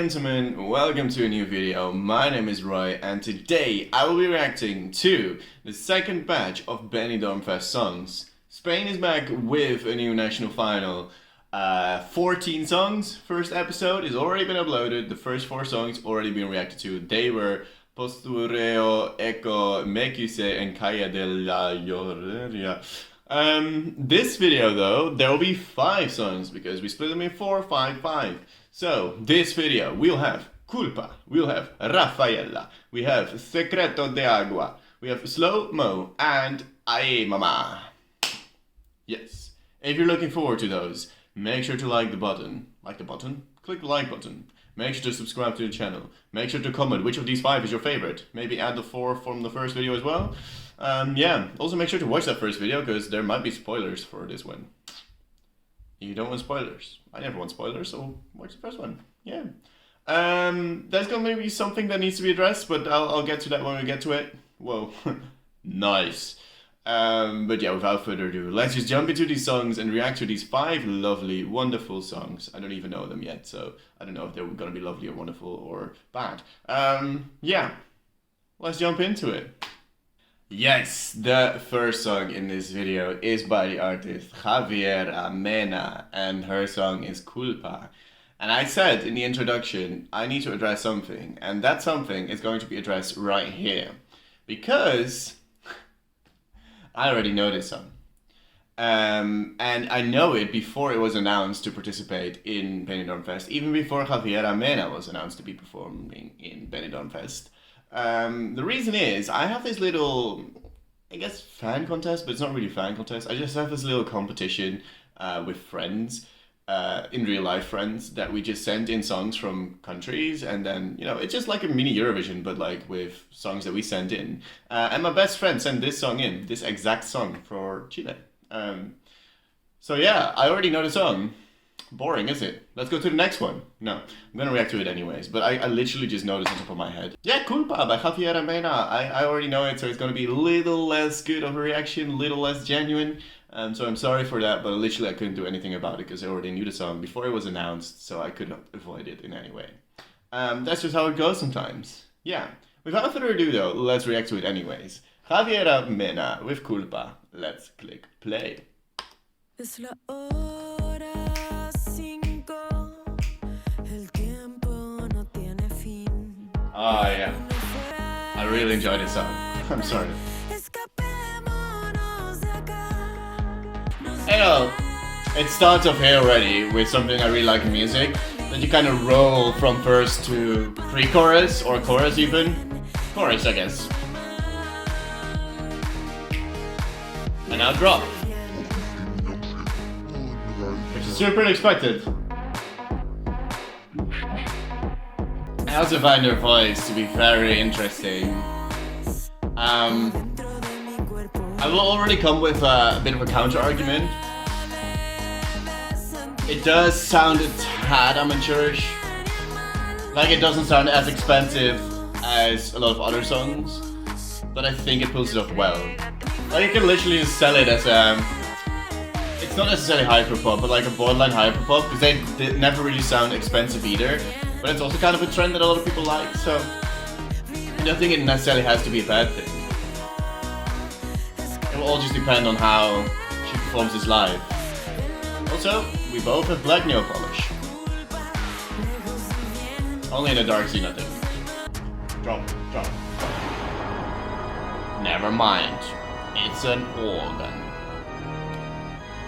gentlemen, welcome to a new video. My name is Roy and today I will be reacting to the second batch of Benidorm Fest songs. Spain is back with a new national final. 14 songs, first episode has already been uploaded. The first 4 songs already been reacted to. They were Postureo, Eco, Mecuse and Calle de la Lloreria. This video though, there will be 5 songs because we split them in 4, 5, 5. So, this video, we'll have Culpa, we'll have Raffaella, we have Secreto de Agua, we have SloMo, and Ay Mama. Yes. If you're looking forward to those, make sure to like the button. Like the button? Click the like button. Make sure to subscribe to the channel. Make sure to comment which of these 5 is your favorite. Maybe add the 4 from the first video as well. Yeah, also make sure to watch that first video because there might be spoilers for this one. You don't want spoilers. I never want spoilers, so watch the first one. Yeah. There's gonna be something that needs to be addressed, but I'll get to that when we get to it. Whoa. Nice. But yeah, without further ado, let's just jump into these songs and react to these 5 lovely, wonderful songs. I don't even know them yet, so I don't know if they're gonna be lovely or wonderful or bad. Yeah. Let's jump into it. Yes, the first song in this video is by the artist Javiera, Mena, and her song is Culpa. And I said in the introduction, I need to address something, and that something is going to be addressed right here. Because I already know this song. And I know it before it was announced to participate in Benidorm Fest, even before Javiera Mena was announced to be performing in Benidorm Fest. The reason is, I have this little, I guess, fan contest, but it's not really a fan contest. I just have this little competition with friends, in real life friends, that we just send in songs from countries, and then, you know, it's just like a mini Eurovision, but like with songs that we send in. And my best friend sent this song in, this exact song for Chile. So yeah, I already know the song. Boring, is it? Let's go to the next one. No, I'm gonna react to it anyways, but I literally just know this on top of my head. Yeah, Culpa by Javiera Mena. I already know it, so it's gonna be a little less good of a reaction, a little less genuine. So I'm sorry for that, but literally I couldn't do anything about it because I already knew the song before it was announced, so I could not avoid it in any way. That's just how it goes sometimes. Yeah. Without further ado though, let's react to it anyways. Javiera Mena with Culpa. Let's click play. Oh yeah, I really enjoy this song. I'm sorry. You know, it starts off here already with something I really like in music. That you kind of roll from verse to pre-chorus, or chorus even. Chorus, I guess. And now drop. Which is super unexpected. I also find her voice to be very interesting. I will already come with a bit of a counter argument. It does sound a tad amateurish. Like it doesn't sound as expensive as a lot of other songs, but I think it pulls it off well. Like you can literally just sell it as it's not necessarily hyperpop, but like a borderline hyperpop, because they never really sound expensive either. But it's also kind of a trend that a lot of people like, so I don't think it necessarily has to be a bad thing. It will all just depend on how she performs this live. Also, we both have black nail polish. Only in the dark scene, I think. Drop, drop, drop. Never mind. It's an organ.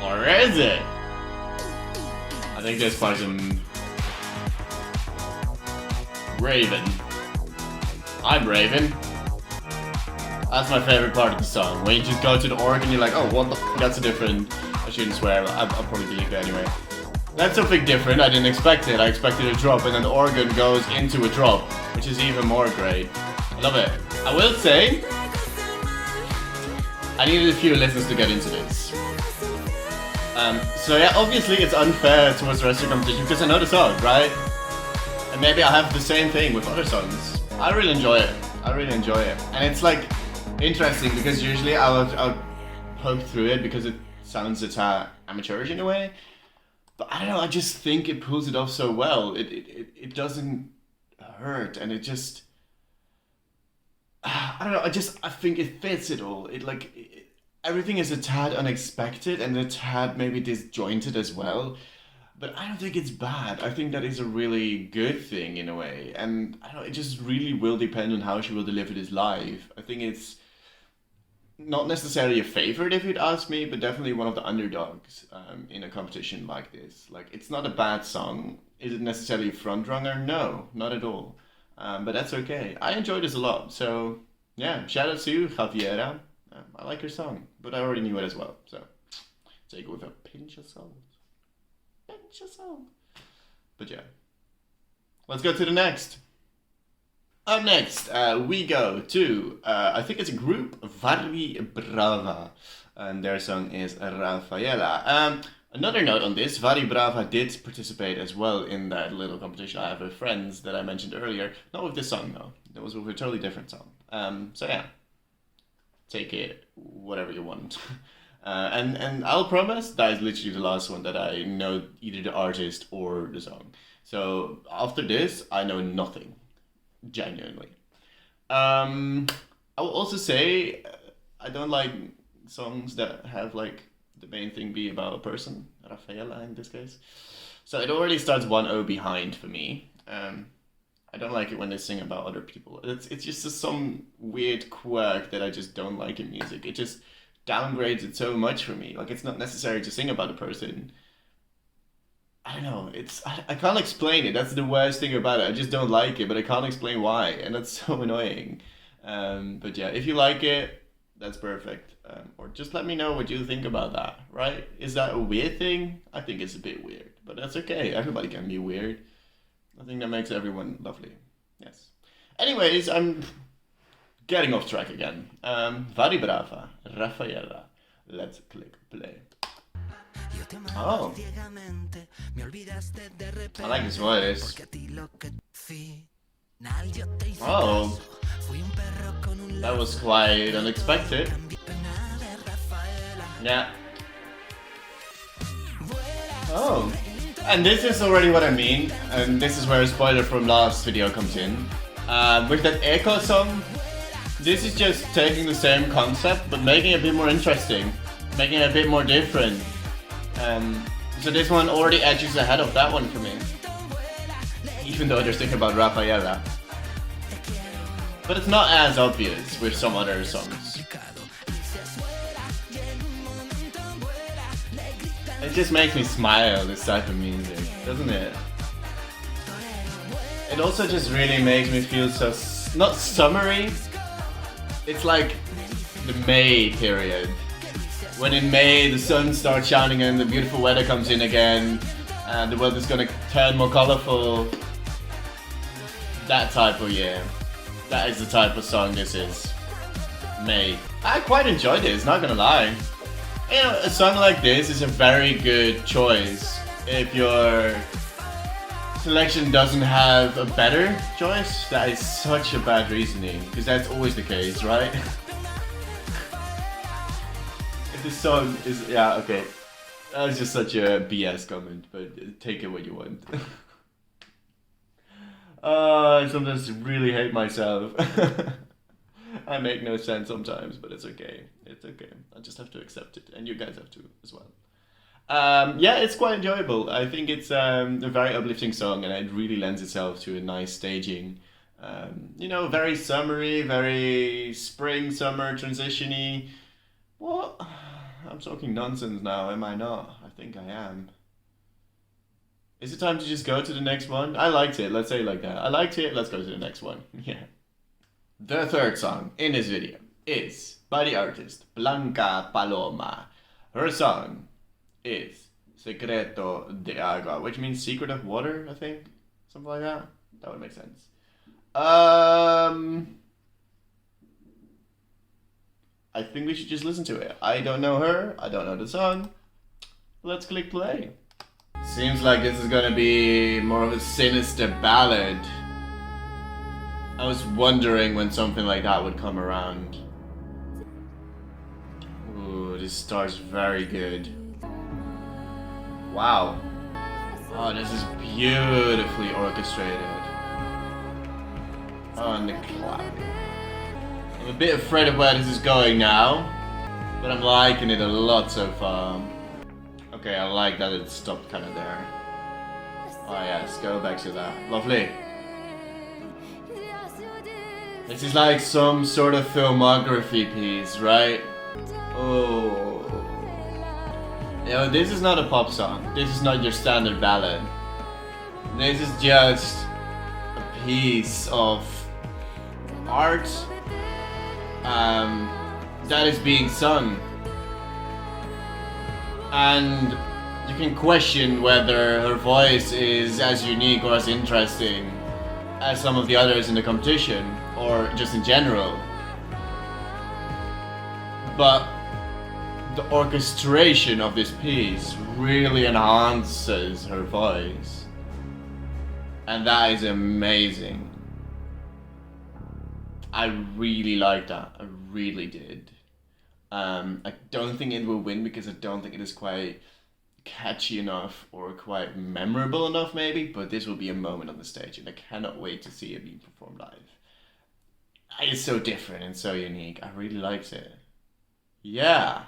Or is it? I think there's part in Raven. I'm Raven. That's my favorite part of the song. When you just go to the organ, you're like, oh, what the f***, that's a different... I shouldn't swear, I'll probably delete it anyway. That's something different, I didn't expect it. I expected a drop, and then the organ goes into a drop, which is even more great. I love it. I will say, I needed a few listens to get into this. So yeah, obviously it's unfair towards the rest of the competition, because I know the song, right? And maybe I'll have the same thing with other songs. I really enjoy it. I really enjoy it. And it's like interesting because usually I'll poke through it because it sounds a tad amateurish in a way. But I don't know, I just think it pulls it off so well. It doesn't hurt, and it just, I don't know, I think it fits it all. Everything is a tad unexpected and a tad maybe disjointed as well. But I don't think it's bad. I think that is a really good thing in a way. And I don't know, it just really will depend on how she will deliver this live. I think it's not necessarily a favorite if you'd ask me, but definitely one of the underdogs in a competition like this. Like, it's not a bad song. Is it necessarily a front runner? No, not at all. But that's okay. I enjoy this a lot. So yeah, shout out to Javiera. I like her song, but I already knew it as well. So take it with a pinch of salt. Pinch of salt. But yeah, let's go to the next. Up next, we go to, I think it's a group, Varry Brava, and their song is Raffaella. Another note on this, Varry Brava did participate as well in that little competition I have with friends that I mentioned earlier. Not with this song though, that was with a totally different song. So yeah, take it whatever you want. And I'll promise that is literally the last one that I know either the artist or the song. So after this, I know nothing. Genuinely. I will also say I don't like songs that have like the main thing be about a person, Rafaela in this case. So it already starts 1-0 behind for me. I don't like it when they sing about other people. It's just some weird quirk that I just don't like in music. It just downgrades it so much for me. Like, it's not necessary to sing about a person. I don't know, I can't explain it. That's the worst thing about it. I just don't like it, but I can't explain why, and that's so annoying. But yeah, if you like it, that's perfect. Or just let me know what you think about that, right? Is that a weird thing? I think it's a bit weird, but that's okay. Everybody can be weird. I think that makes everyone lovely. Yes. Anyways, I'm getting off track again. Varry Brava, Raffaella. Let's click play. Oh, I like his voice. Oh, that was quite unexpected. Yeah. Oh, and this is already what I mean, and this is where a spoiler from last video comes in. With that Echo song, this is just taking the same concept, but making it a bit more interesting, making it a bit more different. So this one already edges ahead of that one for me, even though they're thinking about Raffaella. But it's not as obvious with some other songs. It just makes me smile, this type of music, doesn't it? It also just really makes me feel so, not summery, it's like the May period. When in May the sun starts shining and the beautiful weather comes in again and the world is gonna turn more colorful. That type of year. That is the type of song this is. May. I quite enjoy this, not gonna lie. You know, a song like this is a very good choice if your selection doesn't have a better choice. That is such a bad reasoning, because that's always the case, right? This song is, yeah, okay. That was just such a BS comment, but take it what you want. I sometimes really hate myself. I make no sense sometimes, but it's okay. It's okay. I just have to accept it, and you guys have to as well. Yeah, it's quite enjoyable. I think it's a very uplifting song, and it really lends itself to a nice staging. You know, very summery, very spring, summer, transition-y. What? I'm talking nonsense now, am I not? I think I am. Is it time to just go to the next one? I liked it, let's say it like that. I liked it, let's go to the next one. Yeah. The third song in this video is by the artist Blanca Paloma. Her song is Secreto de Agua, which means secret of water, I think. Something like that. That would make sense. I think we should just listen to it. I don't know her, I don't know the song. Let's click play. Seems like this is gonna be more of a sinister ballad. I was wondering when something like that would come around. Ooh, this starts very good. Wow. Oh, this is beautifully orchestrated. Oh, and the clapping. I'm a bit afraid of where this is going now, but I'm liking it a lot so far. Okay, I like that it stopped kind of there. Oh yes, go back to that. Lovely. This is like some sort of filmography piece, right? Oh. You know, this is not a pop song. This is not your standard ballad. This is just a piece of art that is being sung. And you can question whether her voice is as unique or as interesting as some of the others in the competition, or just in general. But the orchestration of this piece really enhances her voice. And that is amazing. I really like that. I really did. I don't think it will win because I don't think it is quite catchy enough or quite memorable enough maybe, but this will be a moment on the stage and I cannot wait to see it being performed live. It's so different and so unique. I really liked it. Yeah.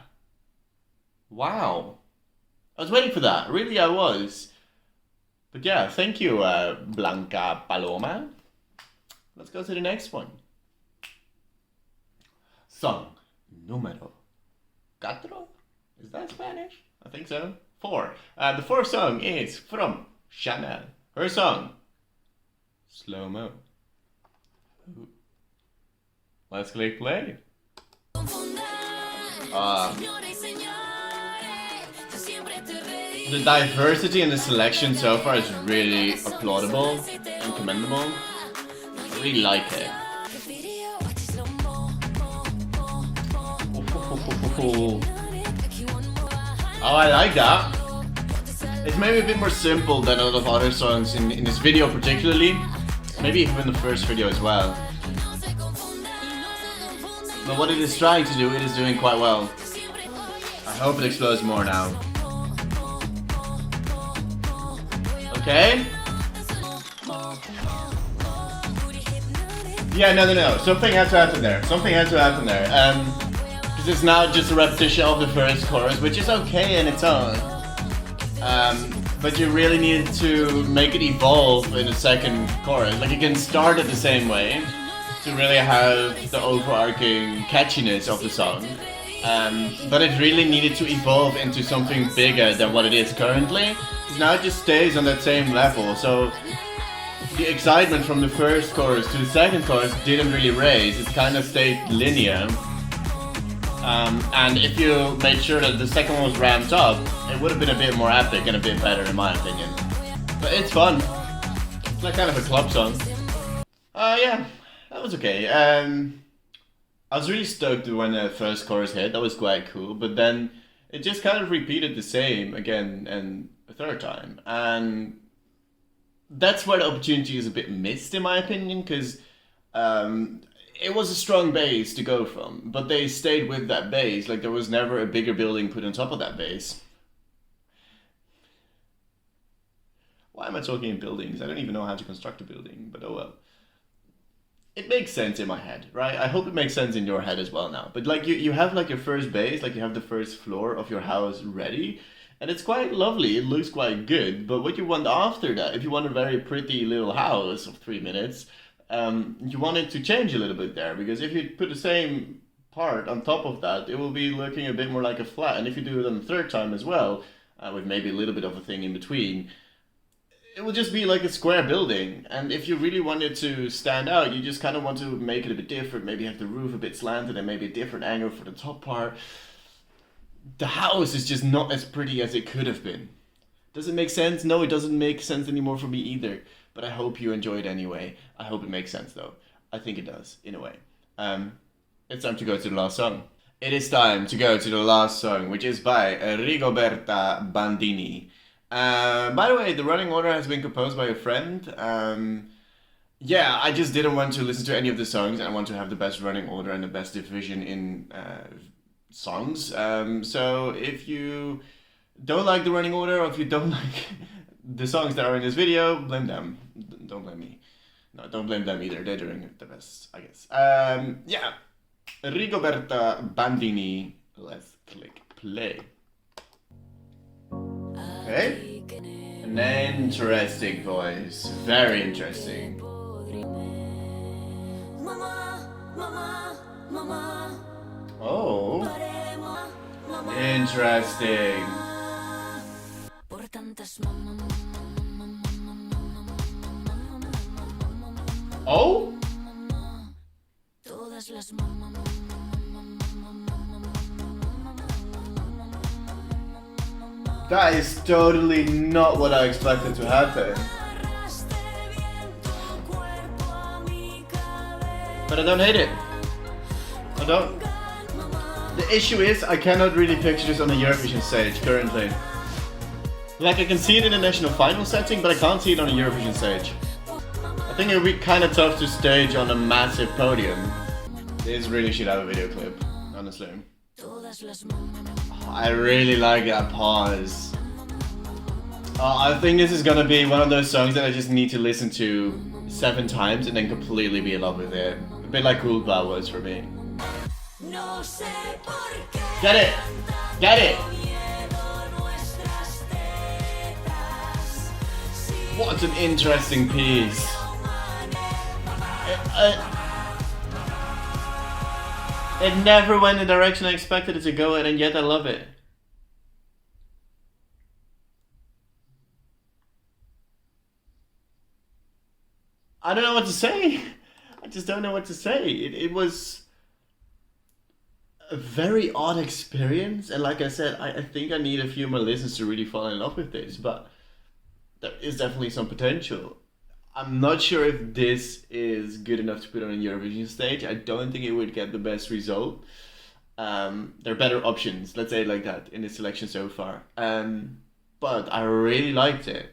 Wow. I was waiting for that. Really, I was. But yeah, thank you, Blanca Paloma. Let's go to the next one. Song número 4. Is that Spanish? I think so. 4. The fourth song is from Chanel. Her song, SloMo. Let's click play. The diversity in the selection so far is really applaudable and commendable. I really like it. Oh, I like that. It's maybe a bit more simple than a lot of other songs in this video particularly. Maybe even in the first video as well. But what it is trying to do, it is doing quite well. I hope it explodes more now. Okay? Yeah, no. Something has to happen there. Because it's now just a repetition of the first chorus, which is okay in its own. But you really need to make it evolve in the second chorus. Like, you can start it the same way to really have the overarching catchiness of the song. But it really needed to evolve into something bigger than what it is currently. Because now it just stays on that same level. So the excitement from the first chorus to the second chorus didn't really raise. It kind of stayed linear. And if you made sure that the second one was ramped up, it would have been a bit more epic and a bit better in my opinion. But it's fun. It's like kind of a club song. Yeah, that was okay. I was really stoked when the first chorus hit. That was quite cool. But then it just kind of repeated the same again and a third time. And that's where the opportunity is a bit missed in my opinion, because it was a strong base to go from, but they stayed with that base. Like, there was never a bigger building put on top of that base. Why am I talking in buildings? I don't even know how to construct a building, but oh well. It makes sense in my head, right? I hope it makes sense in your head as well now. But like, you have like your first base, like you have the first floor of your house ready, and it's quite lovely, it looks quite good, but what you want after that, if you want a very pretty little house of 3 minutes, you want it to change a little bit there, because if you put the same part on top of that, it will be looking a bit more like a flat, and if you do it on the third time as well, with maybe a little bit of a thing in between, it will just be like a square building. And if you really want it to stand out, you just kind of want to make it a bit different, maybe have the roof a bit slanted and maybe a different angle for the top part. The house is just not as pretty as it could have been. Does it make sense? No, it doesn't make sense anymore for me either. But I hope you enjoy it anyway. I hope it makes sense though. I think it does, in a way. It's time to go to the last song. It is time to go to the last song, which is by Rigoberta Bandini. By the way, the running order has been composed by a friend. Yeah, I just didn't want to listen to any of the songs. I want to have the best running order and the best division in songs. So if you don't like the running order, or if you don't like the songs that are in this video, blame them. Don't blame me. No, don't blame them either. They're doing it the best, I guess. Yeah. Rigoberta Bandini. Let's click play. Okay. An interesting voice. Very interesting. Oh. Interesting. Oh? That is totally not what I expected to happen. But I don't hate it. I don't. The issue is I cannot really picture this on the Eurovision stage currently. Like I can see it in the national final setting, but I can't see it on a Eurovision stage. I think it would be kind of tough to stage on a massive podium. This really should have a video clip, honestly. I really like that pause. I think this is gonna be one of those songs that I just need to listen to 7 times and then completely be in love with it. A bit like Culpa was for me. Get it! Get it! What an interesting piece. It never went the direction I expected it to go in, and yet I love it. I don't know what to say. I just don't know what to say. It was a very odd experience, and like I said, I think I need a few more listens to really fall in love with this, but there is definitely some potential. I'm not sure if this is good enough to put on a Eurovision stage. I don't think it would get the best result. There are better options, let's say it like that, in the selection so far. But I really liked it.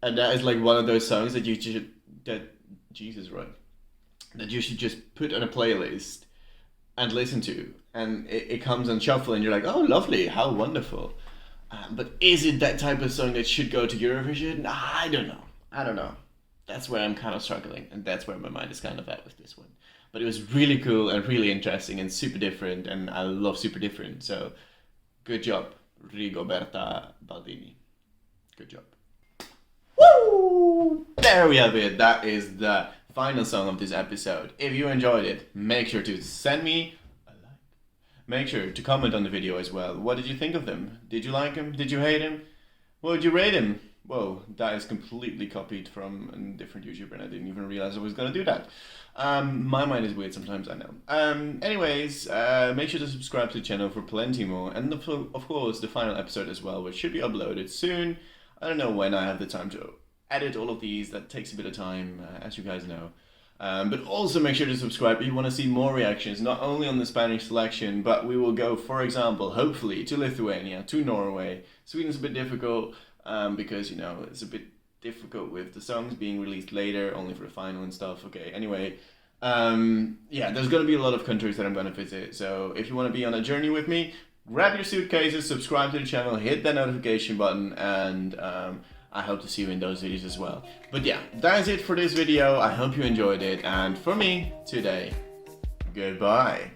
And that is like one of those songs that you should, that you should just put on a playlist and listen to. And it comes on shuffle and you're like, oh lovely, how wonderful. But is it that type of song that should go to Eurovision? I don't know. That's where I'm kind of struggling, and that's where my mind is kind of at with this one. But it was really cool and really interesting and super different, and I love super different. So, good job, Rigoberta Bandini. Good job. Woo! There we have it. That is the final song of this episode. If you enjoyed it, make sure to send me a like. Make sure to comment on the video as well. What did you think of them? Did you like him? Did you hate him? What would you rate him? Whoa, that is completely copied from a different YouTuber and I didn't even realize I was going to do that. My mind is weird sometimes, I know. Anyways, make sure to subscribe to the channel for plenty more. And of course, the final episode as well, which should be uploaded soon. I don't know when I have the time to edit all of these. That takes a bit of time, as you guys know. But also make sure to subscribe if you want to see more reactions, not only on the Spanish selection, but we will go, for example, hopefully, to Lithuania, to Norway. Sweden's a bit difficult. Because, you know, it's a bit difficult with the songs being released later, only for the final and stuff. Okay, anyway, yeah, there's going to be a lot of countries that I'm going to visit. So if you want to be on a journey with me, grab your suitcases, subscribe to the channel, hit that notification button, and I hope to see you in those videos as well. But yeah, that's it for this video. I hope you enjoyed it. And for me, today, goodbye.